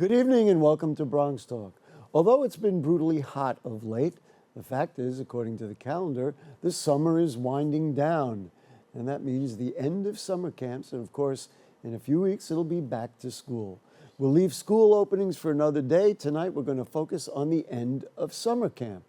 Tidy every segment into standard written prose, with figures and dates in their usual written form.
Good evening and welcome to BronxTalk. Although it's been brutally hot of late, the fact is, according to the calendar, the summer is winding down. And that means the end of summer camps. And of course, in a few weeks, it'll be back to school. We'll leave school openings for another day. Tonight, we're going to focus on the end of summer camp.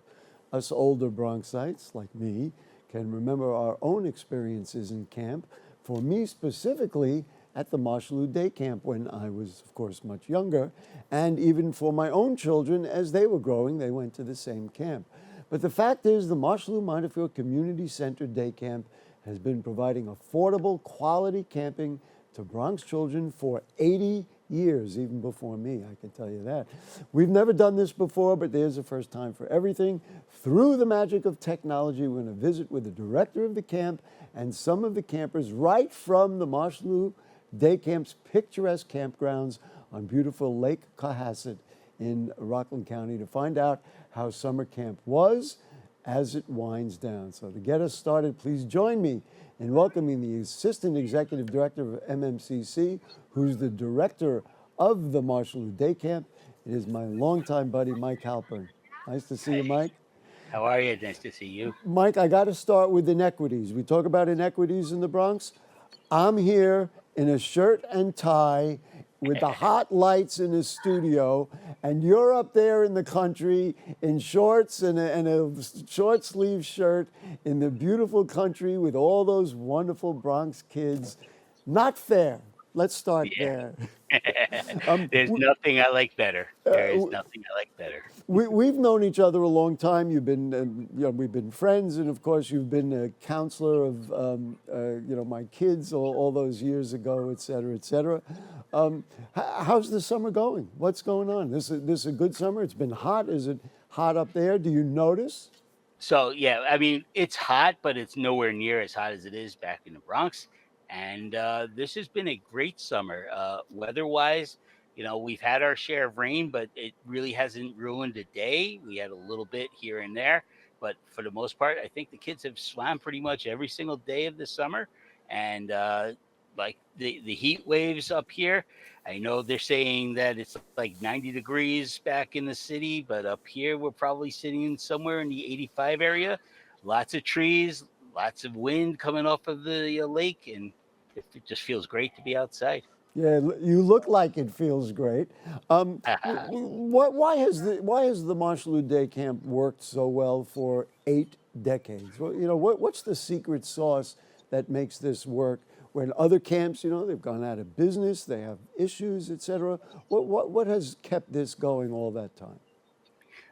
Us older Bronxites, like me, can remember our own experiences in camp. For me specifically, at the Mosholu day camp when I was, of course, much younger, and even for my own children as they were growing, they went to the same camp. But the fact is, the Mosholu Montefiore Community Center Day Camp has been providing affordable, quality camping to Bronx children for 80 years, even before me, I can tell you that. We've never done this before, but there's a first time for everything. Through the magic of technology, we're going to visit with the director of the camp and some of the campers right from the Mosholu Day Camp's picturesque campgrounds on beautiful Lake Cohasset in Rockland County to find out how summer camp was as it winds down. So to get us started, please join me in welcoming the Assistant Executive Director of MMCC, who's the director of the Mosholu Day Camp. It is my longtime buddy, Mike Halpern. Nice to see you, Mike. How are you? Nice to see you. Mike, I got to start with inequities. We talk about inequities in the Bronx. I'm here in a shirt and tie with the hot lights in the studio, and you're up there in the country in shorts and a short sleeve shirt in the beautiful country with all those wonderful Bronx kids. Not fair. Let's start there. There's nothing I like better. There is nothing I like better. We've known each other a long time. You've been, we've been friends, and of course, you've been a counselor of, my kids all those years ago, et cetera, et cetera. How's the summer going? What's going on? This is a good summer. It's been hot. Is it hot up there? Do you notice? So yeah, I mean it's hot, but it's nowhere near as hot as it is back in the Bronx. And this has been a great summer, weather-wise. We've had our share of rain, but it really hasn't ruined a day. We had a little bit here and there, but for the most part, I think the kids have swam pretty much every single day of the summer. And like the heat waves up here, I know they're saying that it's like 90 degrees back in the city, but up here we're probably sitting somewhere in the 85 area. Lots of trees, lots of wind coming off of the lake, and it just feels great to be outside. Yeah, you look like it feels great. Why has the Mosholu Day Camp worked so well for 8 decades? Well, what's the secret sauce that makes this work? When other camps, they've gone out of business, they have issues, et cetera. What has kept this going all that time?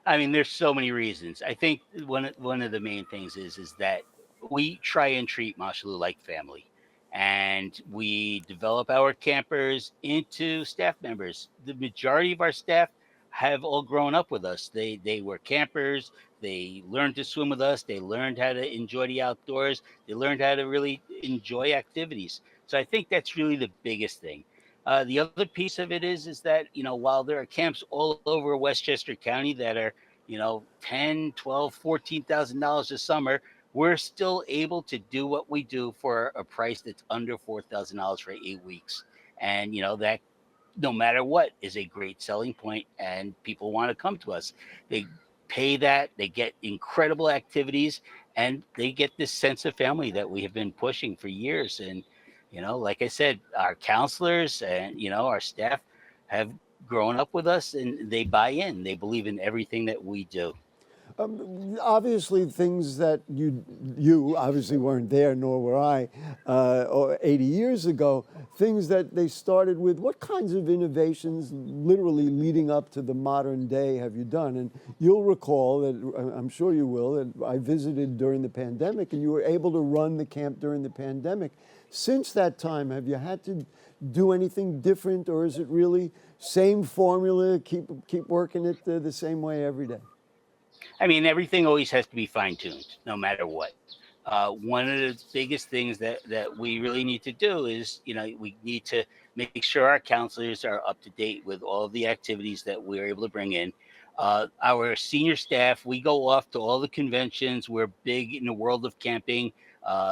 I mean, there's so many reasons. I think one of the main things is that we try and treat Mosholu like family, and we develop our campers into staff members. The majority of our staff have all grown up with us. They were campers. They learned to swim with us. They learned how to enjoy the outdoors. They learned how to really enjoy activities. So I think that's really the biggest thing. The other piece of it is that, while there are camps all over Westchester County that are, 10, 12, $14,000 a summer, we're still able to do what we do for a price that's under $4,000 for 8 weeks. And, that no matter what is a great selling point, and people want to come to us. They pay that, they get incredible activities, and they get this sense of family that we have been pushing for years. And like I said, our counselors and our staff have grown up with us, and they buy in. They believe in everything that we do. Obviously, things that you obviously weren't there, nor were I, or 80 years ago, things that they started with. What kinds of innovations, literally leading up to the modern day, have you done? And you'll recall that, I'm sure you will, that I visited during the pandemic, and you were able to run the camp during the pandemic. Since that time, have you had to do anything different, or is it really same formula, keep working it the same way every day? I mean, everything always has to be fine tuned, no matter what. One of the biggest things that we really need to do is, we need to make sure our counselors are up to date with all of the activities that we're able to bring in. Our senior staff, we go off to all the conventions. We're big in the world of camping.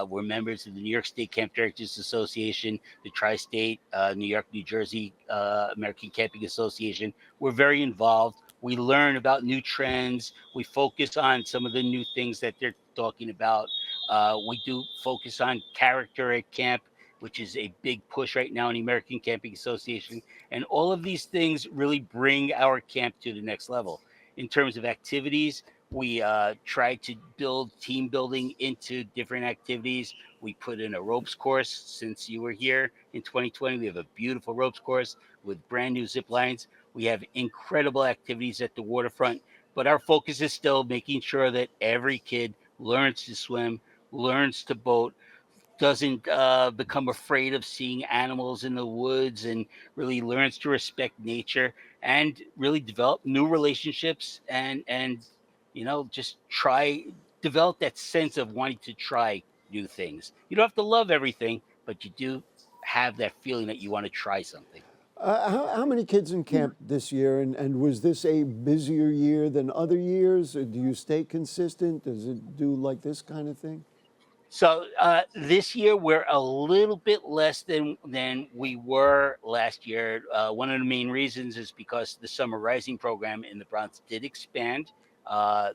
We're members of the New York State Camp Directors Association, the Tri-State, New York, New Jersey American Camping Association. We're very involved. We learn about new trends. We focus on some of the new things that they're talking about. We do focus on character at camp, which is a big push right now in the American Camping Association. And all of these things really bring our camp to the next level. In terms of activities, we try to build team building into different activities. We put in a ropes course since you were here in 2020. We have a beautiful ropes course with brand new zip lines. We have incredible activities at the waterfront, but our focus is still making sure that every kid learns to swim, learns to boat, doesn't become afraid of seeing animals in the woods, and really learns to respect nature and really develop new relationships, and just try develop that sense of wanting to try new things. You don't have to love everything, but you do have that feeling that you want to try something. How many kids in camp this year, and was this a busier year than other years? Or do you stay consistent? Does it do like this kind of thing? So this year we're a little bit less than we were last year. One of the main reasons is because the Summer Rising program in the Bronx did expand.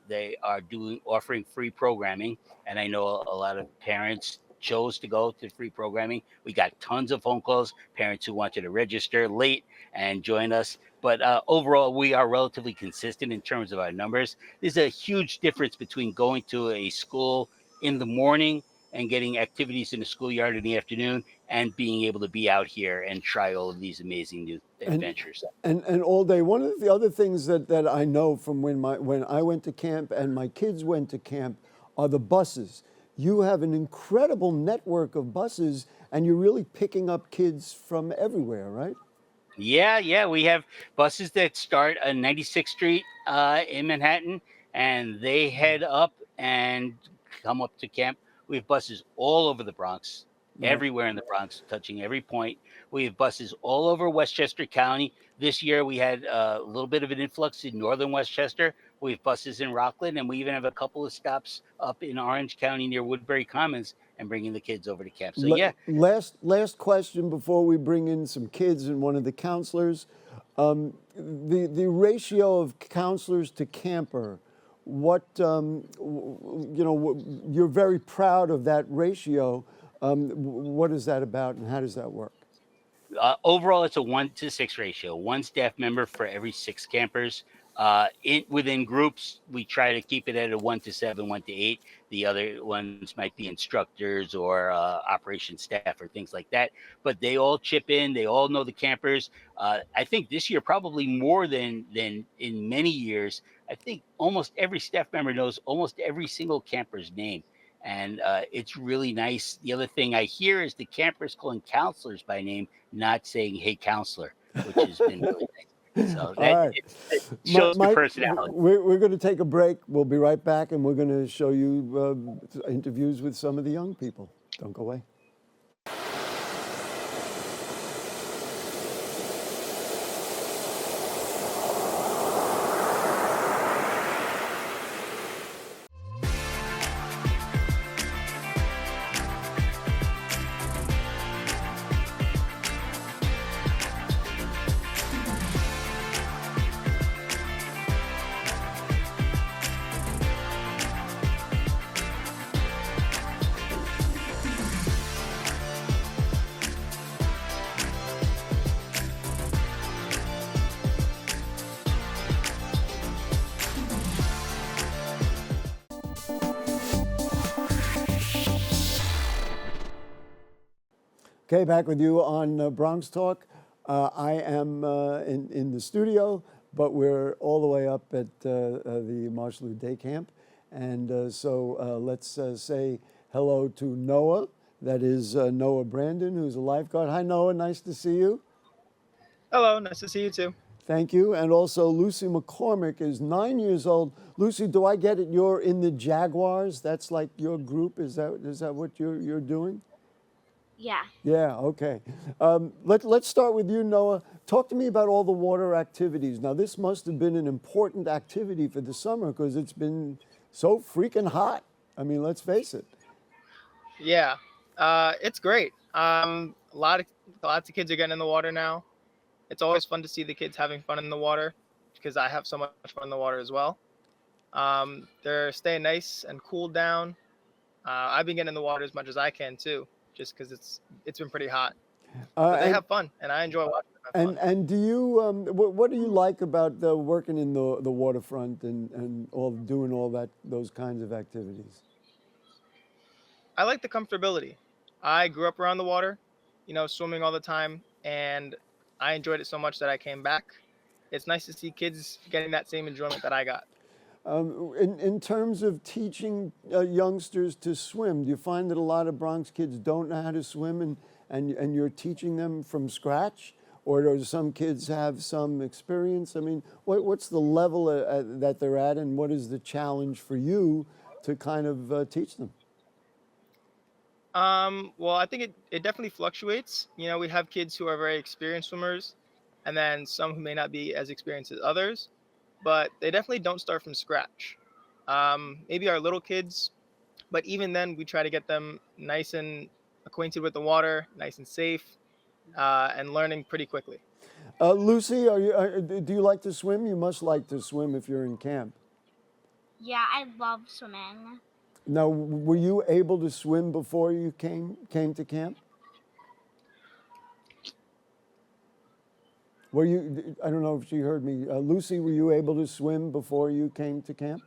They are offering free programming, and I know a lot of parents chose to go to free programming. We got tons of phone calls, parents who wanted to register late and join us. But overall, we are relatively consistent in terms of our numbers. There's a huge difference between going to a school in the morning and getting activities in the schoolyard in the afternoon, and being able to be out here and try all of these amazing new And adventures. and all day. One of the other things that I know from when I went to camp and my kids went to camp are the buses. You have an incredible network of buses, and you're really picking up kids from everywhere, right? Yeah, we have buses that start on 96th Street in Manhattan, and they head up and come up to camp. We have buses all over the Bronx, Right. everywhere in the Bronx, touching every point. We have buses all over Westchester County. This year we had a little bit of an influx in northern Westchester. We have buses in Rockland, and we even have a couple of stops up in Orange County near Woodbury Commons, and bringing the kids over to camp. So yeah. Last question before we bring in some kids and one of the counselors. The ratio of counselors to camper, what you're very proud of that ratio. What is that about, and how does that work? Overall, it's a 1-to-6 ratio. One staff member for every 6 campers. Within groups, we try to keep it at a 1-to-7, 1-to-8. The other ones might be instructors or operation staff or things like that. But they all chip in. They all know the campers. I think this year probably more than in many years. I think almost every staff member knows almost every single camper's name. And it's really nice. The other thing I hear is the campers calling counselors by name, not saying, "Hey, counselor," which has been really nice. So All right. it shows your Mike, personality. we're going to take a break. We'll be right back, and we're going to show you interviews with some of the young people. Don't go away. Okay, back with you on Bronx Talk. I am in the studio, but we're all the way up at the Mosholu Day Camp. And so let's say hello to Noah. That is Noah Brandon, who's a lifeguard. Hi, Noah. Nice to see you. Hello, nice to see you too. Thank you. And also Lucy McCormick is 9 years old. Lucy, do I get it? You're in the Jaguars. That's like your group. Is that what you're doing? Yeah. Yeah, okay. Let's start with you, Noah. Talk to me about all the water activities. Now, this must have been an important activity for the summer because it's been so freaking hot. I mean, let's face it. Yeah, it's great. Lots of kids are getting in the water now. It's always fun to see the kids having fun in the water because I have so much fun in the water as well. They're staying nice and cooled down. I've been getting in the water as much as I can too, just because it's been pretty hot. But they And have fun, and I enjoy watching them have fun. and do you what do you like about working in the waterfront and all doing all those kinds of activities? I like the comfortability. I grew up around the water, swimming all the time, and I enjoyed it so much that I came back. It's nice to see kids getting that same enjoyment that I got. In terms of teaching youngsters to swim, do you find that a lot of Bronx kids don't know how to swim and you're teaching them from scratch? Or do some kids have some experience? I mean, what's the level that they're at, and what is the challenge for you to kind of teach them? Well, I think it definitely fluctuates. We have kids who are very experienced swimmers, and then some who may not be as experienced as others, but they definitely don't start from scratch. Maybe our little kids, but even then, we try to get them nice and acquainted with the water, nice and safe, and learning pretty quickly. Lucy, do you like to swim? You must like to swim if you're in camp. Yeah, I love swimming. Now, were you able to swim before you came to camp? Were you? I don't know if she heard me. Lucy, were you able to swim before you came to camp?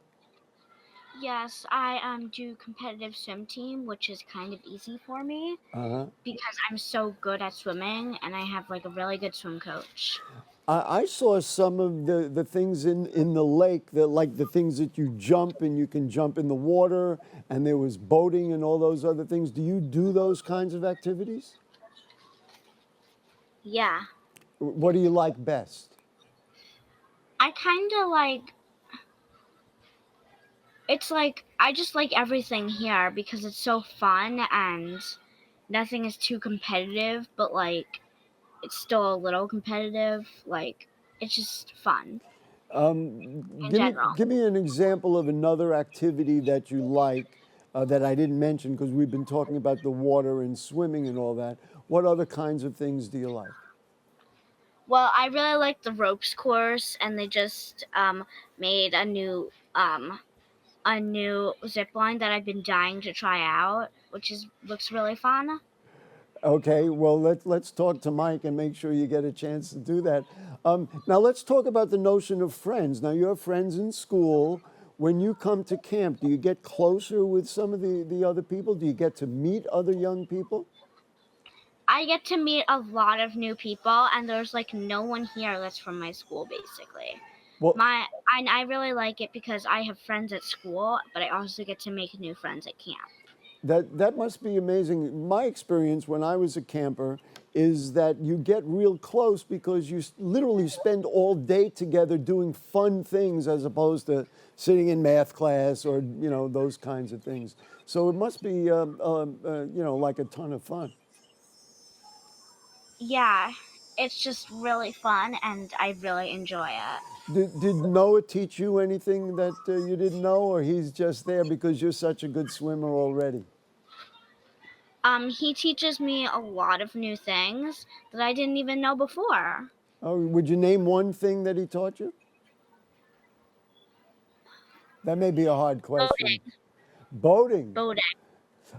Yes, I do competitive swim team, which is kind of easy for me because I'm so good at swimming and I have like a really good swim coach. I saw some of the things in the lake, like the things that you jump and you can jump in the water, and there was boating and all those other things. Do you do those kinds of activities? Yeah. What do you like best? I kind of like, it's like, I just like everything here because it's so fun and nothing is too competitive, but like, it's still a little competitive. Like, it's just fun in general. Give me an example of another activity that you like that I didn't mention, because we've been talking about the water and swimming and all that. What other kinds of things do you like? Well, I really like the ropes course, and they just made a new zip line that I've been dying to try out, which looks really fun. Okay, well, let's talk to Mike and make sure you get a chance to do that. Now, let's talk about the notion of friends. Now, you have friends in school. When you come to camp, do you get closer with some of the other people? Do you get to meet other young people? I get to meet a lot of new people, and there's like no one here that's from my school, basically. Well, I really like it because I have friends at school, but I also get to make new friends at camp. that must be amazing. My experience when I was a camper is that you get real close because you literally spend all day together doing fun things as opposed to sitting in math class or those kinds of things. So it must be like a ton of fun. Yeah, it's just really fun, and I really enjoy it. Did Noah teach you anything that you didn't know, or he's just there because you're such a good swimmer already? He teaches me a lot of new things that I didn't even know before. Oh, would you name one thing that he taught you? That may be a hard question. Boating.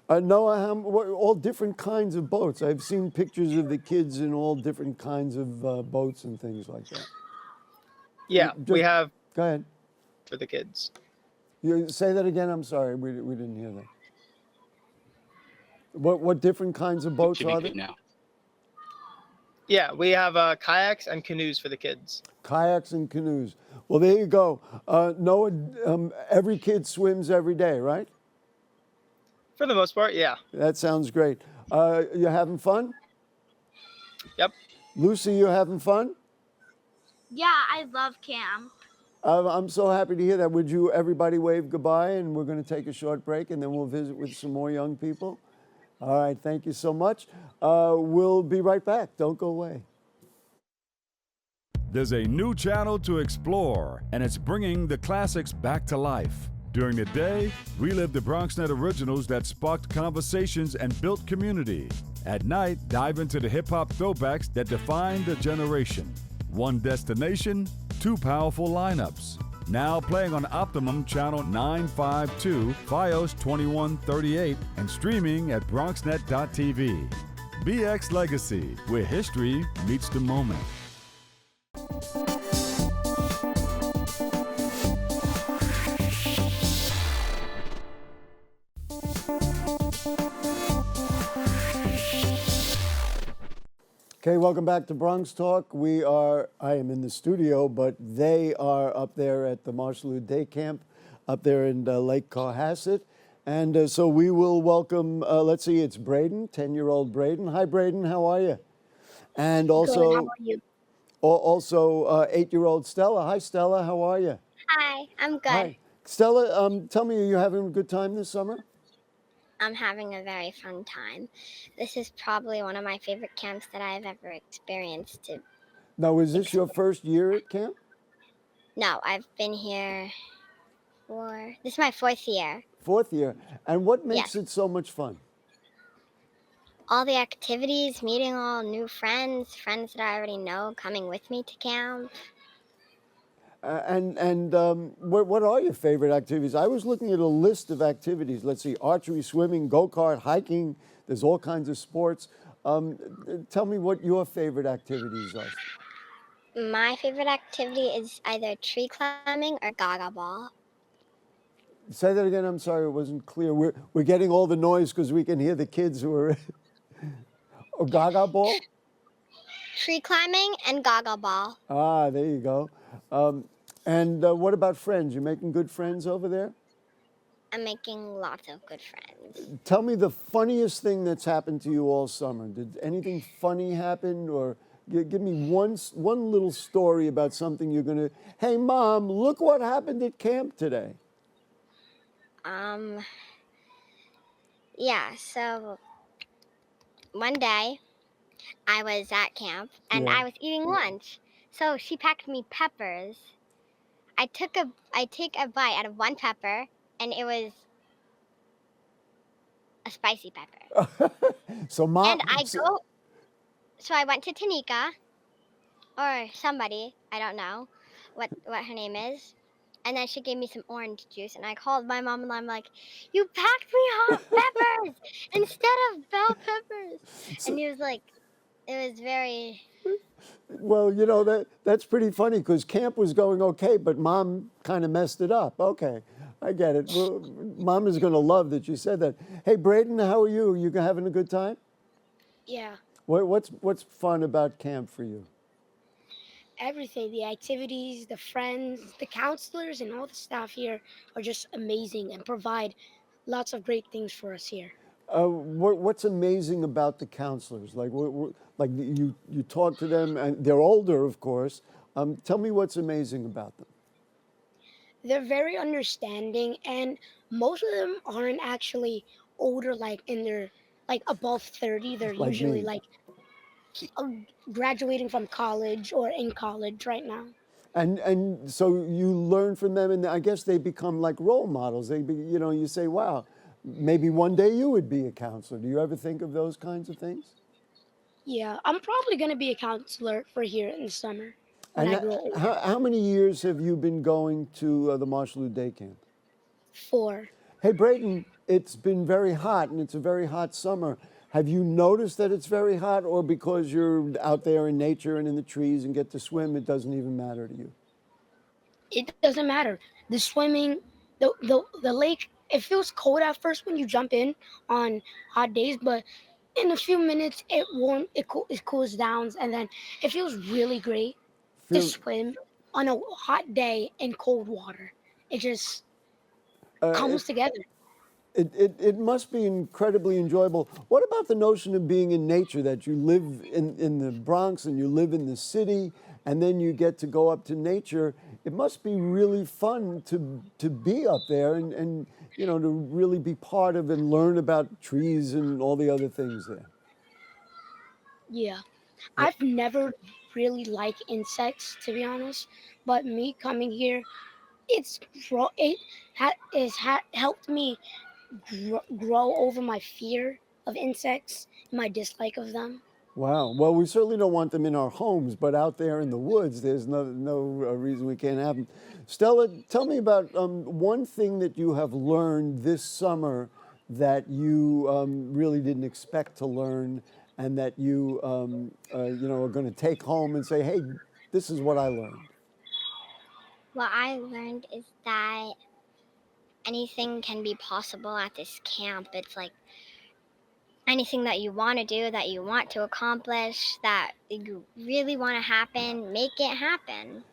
Noah, all different kinds of boats. I've seen pictures of the kids in all different kinds of boats and things like that. Yeah, we have. Go ahead. For the kids. You say that again? I'm sorry, we didn't hear that. What different kinds of boats are there? Now. Yeah, we have kayaks and canoes for the kids. Kayaks and canoes. Well, there you go. Noah, every kid swims every day, right? For the most part, yeah. That sounds great. You having fun? Yep. Lucy, you having fun? Yeah, I love camp. I'm so happy to hear that. Would you everybody wave goodbye, and we're going to take a short break, and then we'll visit with some more young people. All right, thank you so much. We'll be right back. Don't go away. There's a new channel to explore, and it's bringing the classics back to life. During the day, relive the BronxNet originals that sparked conversations and built community. At night, dive into the hip-hop throwbacks that defined a generation. One destination, two powerful lineups. Now playing on Optimum Channel 952, Fios 2138, and streaming at BronxNet.tv. BX Legacy, where history meets the moment. Okay, welcome back to Bronx Talk. I am in the studio, but they are up there at the Mosholu Day Camp up there in Lake Cohasset. And so we will welcome, let's see, it's Braden, 10-year-old Braden. Hi, Braden, how are you? And also, Good, how are you? Also 8-year-old Stella. Hi, Stella, how are you? Hi, I'm good. Hi. Stella, tell me, are you having a good time this summer? I'm having a very fun time. This is probably one of my favorite camps that I've ever experienced. Now, is this your first year at camp? No, I've been here this is my 4th year. 4th year. And what makes Yes. it so much fun? All the activities, meeting all new friends that I already know coming with me to camp. What are your favorite activities? I was looking at a list of activities. Let's see, archery, swimming, go-kart, hiking. There's all kinds of sports. Tell me what your favorite activities are. My favorite activity is either tree climbing or gaga ball. Say that again. I'm sorry, it wasn't clear. We're getting all the noise because we can hear the kids who are. Oh, gaga ball? Tree climbing and gaga ball. Ah, there you go. What about friends? You making good friends over there? I'm making lots of good friends. Tell me the funniest thing that's happened to you all summer. Did anything funny happen, or give me one little story about something you're gonna. Hey, Mom, look what happened at camp today. Yeah. So one day I was at camp and Yeah. I was eating lunch. So she packed me peppers. I take a bite out of one pepper and it was a spicy pepper. So, Mom. And so I went to Tanika or somebody, I don't know what her name is. And then she gave me some orange juice and I called my mom and I'm like, "You packed me hot peppers instead of bell peppers." And he was like, it was very. Well, that's pretty funny because camp was going okay, but Mom kind of messed it up. Okay, I get it. Well, Mom is going to love that you said that. Hey, Braden, how are you? You having a good time? Yeah, What's fun about camp for you? everything. The activities, the friends, the counselors, and all the staff here are just amazing and provide lots of great things for us here. What's amazing about the counselors? Like, like you talk to them, and they're older, of course. Tell me what's amazing about them. They're very understanding, and most of them aren't actually older, like in their above 30. They're Like usually me. Graduating from college or in college right now. And so you learn from them, and I guess they become like role models. You say, wow, maybe one day you would be a counselor. Do you ever think of those kinds of things? Yeah, I'm probably going to be a counselor for here in the summer when I grow older. How many years have you been going to the Mosholu Day Camp? 4. Hey, Brayton, it's been very hot, and it's a very hot summer. Have you noticed that it's very hot, or because you're out there in nature and in the trees and get to swim, it doesn't even matter to you? It doesn't matter. The swimming, the lake, it feels cold at first when you jump in on hot days, but in a few minutes it cools down, and then it feels really great to swim on a hot day in cold water. It just comes together. It must be incredibly enjoyable. What about the notion of being in nature, that you live in the Bronx and you live in the city, and then you get to go up to nature? It must be really fun to be up there and to really be part of and learn about trees and all the other things there. Yeah. I've never really liked insects, to be honest, but me coming here, helped me grow over my fear of insects and my dislike of them. Wow. Well, we certainly don't want them in our homes, but out there in the woods, there's no reason we can't have them. Stella, tell me about one thing that you have learned this summer that you really didn't expect to learn, and that you are going to take home and say, "Hey, this is what I learned." What I learned is that anything can be possible at this camp. It's like anything that you want to do, that you want to accomplish, that you really want to happen, make it happen.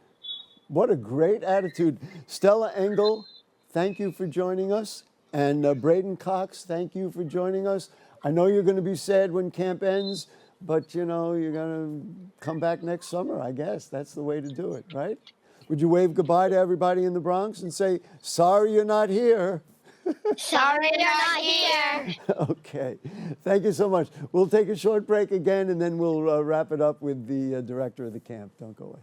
What a great attitude. Stella Engel, thank you for joining us. And Braden Cox, thank you for joining us. I know you're going to be sad when camp ends, but you're going to come back next summer, I guess. That's the way to do it, right? Would you wave goodbye to everybody in the Bronx and say, sorry you're not here? Sorry you're not here. Okay. Thank you so much. We'll take a short break again, and then we'll wrap it up with the director of the camp. Don't go away.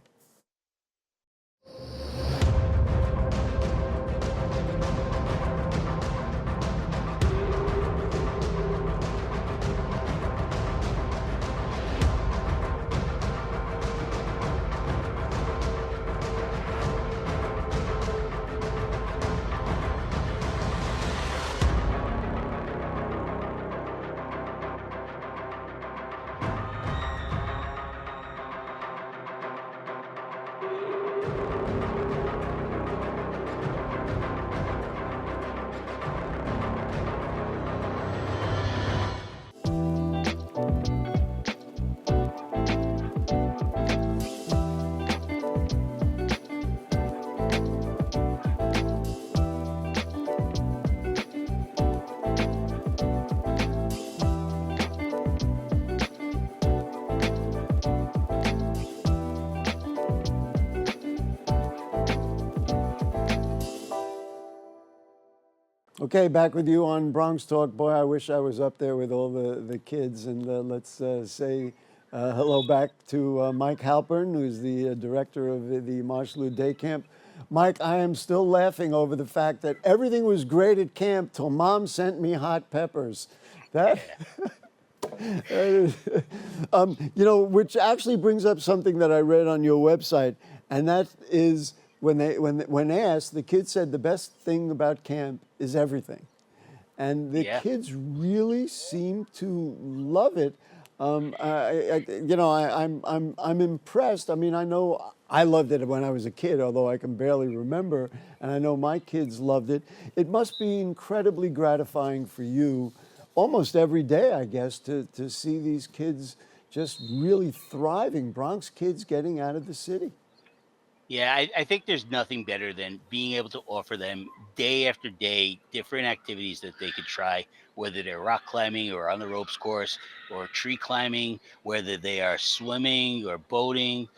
Okay, back with you on Bronx Talk. Boy, I wish I was up there with all the kids. And let's say hello back to Mike Halpern, who's the director of the Mosholu Day Camp. Mike, I am still laughing over the fact that everything was great at camp till Mom sent me hot peppers. That, which actually brings up something that I read on your website, and that is when asked, the kids said the best thing about camp is everything, and the kids really seem to love it. I'm impressed. I mean, I know I loved it when I was a kid, although I can barely remember, and I know my kids loved it. It must be incredibly gratifying for you, almost every day, I guess, to see these kids just really thriving. Bronx kids getting out of the city. Yeah, I think there's nothing better than being able to offer them day after day different activities that they could try, whether they're rock climbing or on the ropes course or tree climbing, whether they are swimming or boating,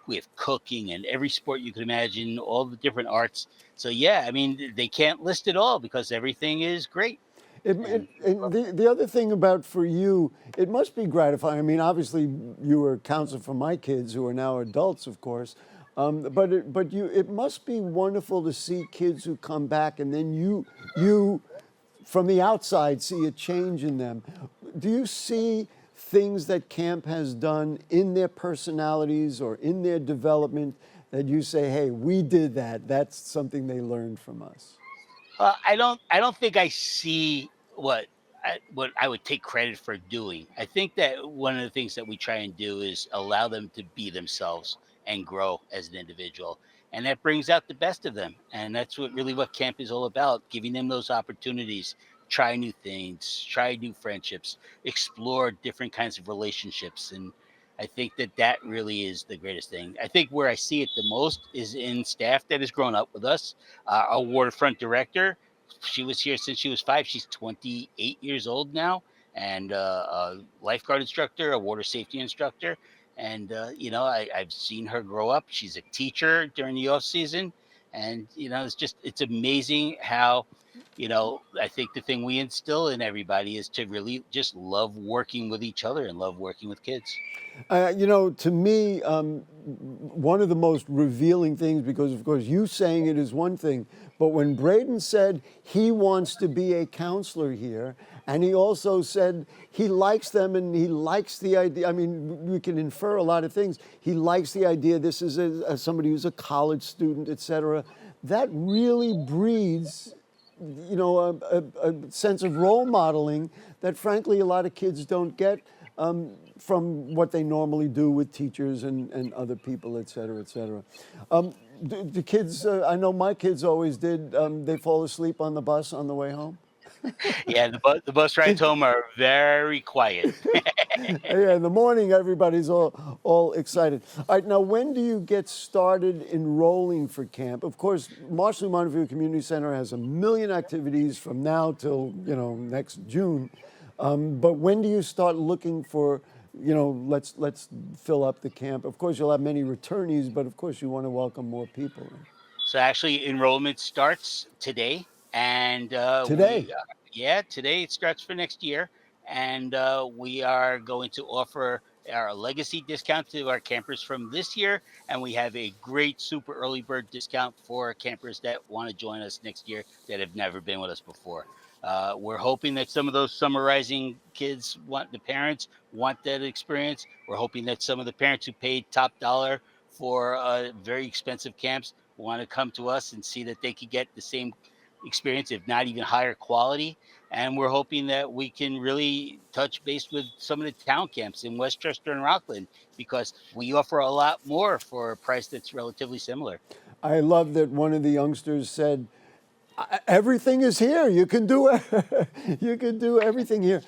with cooking and every sport you can imagine, all the different arts. So, yeah, I mean, they can't list it all because everything is great. The other thing about for you, it must be gratifying. I mean, obviously, you were counsel for my kids who are now adults, of course. But it must be wonderful to see kids who come back and then you from the outside see a change in them. Do you see things that camp has done in their personalities or in their development that you say, hey, we did that. That's something they learned from us? I don't think I see what I would take credit for doing. I think that one of the things that we try and do is allow them to be themselves and grow as an individual, and that brings out the best of them. And that's what camp is all about: giving them those opportunities, try new things, try new friendships, explore different kinds of relationships. And I think that really is the greatest thing. I think where I see it the most is in staff that has grown up with us. Our waterfront director, she was here since she was 5. She's 28 years old now, and a lifeguard instructor, a water safety instructor. And I've seen her grow up. She's a teacher during the off season, and it's amazing how I think the thing we instill in everybody is to really just love working with each other and love working with kids. To me, one of the most revealing things, because of course you saying it is one thing, but when Braden said he wants to be a counselor here, and he also said he likes them and he likes the idea. I mean, we can infer a lot of things. He likes the idea this is somebody who's a college student, et cetera. That really breeds a sense of role modeling that frankly a lot of kids don't get from what they normally do with teachers and other people, et cetera, et cetera. The kids, I know my kids always did, they fall asleep on the bus on the way home. Yeah, the bus rides home are very quiet. Yeah, in the morning, everybody's all excited. All right, now when do you get started enrolling for camp? Of course, Mosholu Montefiore Community Center has a million activities from now till next June. But when do you start looking for, let's fill up the camp? Of course, you'll have many returnees, but of course, you want to welcome more people. So actually, enrollment starts today, and Today? today it starts for next year, and we are going to offer our legacy discount to our campers from this year, and we have a great super early bird discount for campers that want to join us next year that have never been with us before. We're hoping that some of those summer rising kids the parents want that experience. We're hoping that some of the parents who paid top dollar for very expensive camps want to come to us and see that they could get the same experience, if not even higher quality. And we're hoping that we can really touch base with some of the town camps in Westchester and Rockland, because we offer a lot more for a price that's relatively similar. I love that one of the youngsters said, everything is here. You can do everything here,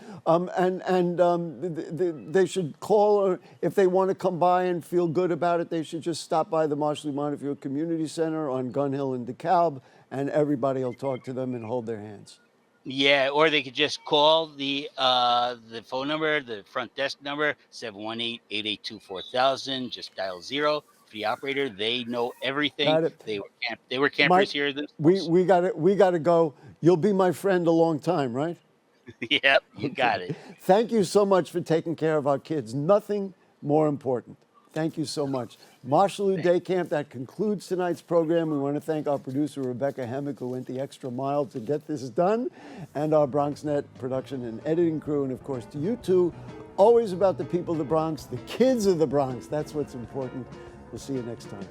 they should call, or if they want to come by and feel good about it, they should just stop by the Mosholu Montefiore Community Center on Gun Hill in DeKalb, and everybody will talk to them and hold their hands. Yeah, or they could just call the phone number, the front desk number, 718-882-4000. Just dial 0. For the operator, they know everything. Got it. They were campers Mike, here themselves. We got to go. You'll be my friend a long time, right? Yep, you got it. Thank you so much for taking care of our kids. Nothing more important. Thank you so much. Mosholu Day Camp, that concludes tonight's program. We want to thank our producer, Rebecca Hemmick, who went the extra mile to get this done, and our BronxNet production and editing crew, and of course to you two, always about the people of the Bronx, the kids of the Bronx. That's what's important. We'll see you next time.